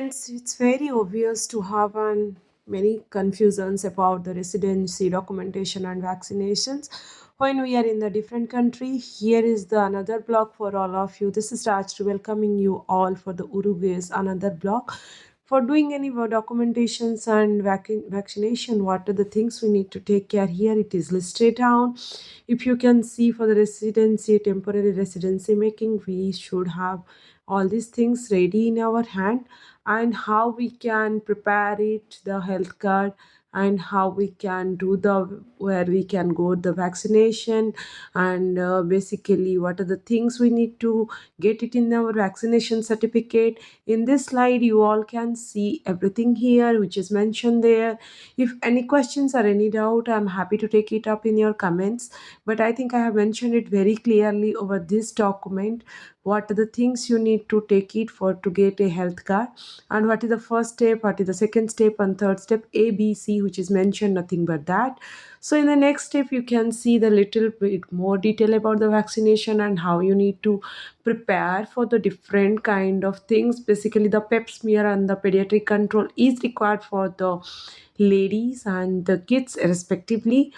Friends, it's very obvious to have many confusions about the residency documentation and vaccinations when we are in the different country. Here is the another blog for all of you. This is Raj welcoming you all for the Uruguay's another blog. For doing any documentations and vaccination, what are the things we need to take care? Here it is listed down. If you can see, for the residency, temporary residency making, we should have all these things ready in our hand, and how we can prepare it, the health card, and how we can do the where we can go the vaccination, and basically what are the things we need to get it in our vaccination certificate. In this slide you all can see everything here which is mentioned there. If any questions or any doubt, I'm happy to take it up in your comments, but I think I have mentioned it very clearly over this document. What are the things you need to take it for to get a health card, and what is the first step, what is the second step, and third step, ABC, which is mentioned, nothing but that. So in the next step you can see the little bit more detail about the vaccination and how you need to prepare for the different kind of things. Basically the pep smear and the pediatric control is required for the ladies and the kids respectively.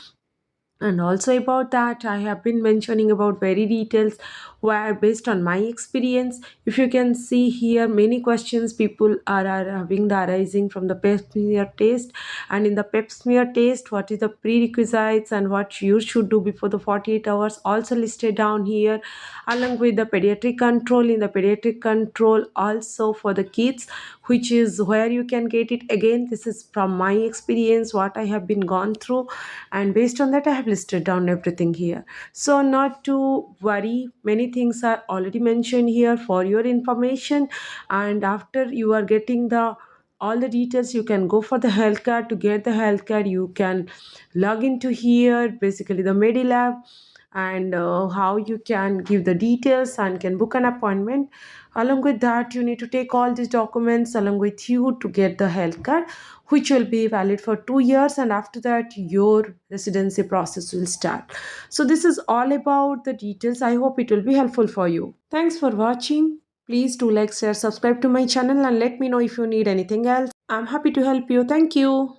And also about that I have been mentioning about very details where based on my experience. If you can see here, many questions people are having the arising from the pap smear test. And in the pap smear test, what is the prerequisites and what you should do before the 48 hours also listed down here, along with the pediatric control. In the pediatric control also for the kids, which is where you can get it. Again, this is from my experience what I have been gone through, and based on that I have listed down everything here. So not to worry, many things are already mentioned here for your information. And after you are getting the all the details, you can go for the health card. To get the health card you can log into here, basically the Medilab, and how you can give the details and can book an appointment. Along with that, you need to take all these documents along with you to get the health card, which will be valid for 2 years, and after that your residency process will start. So this is all about the details. I hope it will be helpful for you. Thanks for watching. Please do like, share, subscribe to my channel, and let me know if you need anything else. I'm happy to help you. Thank you.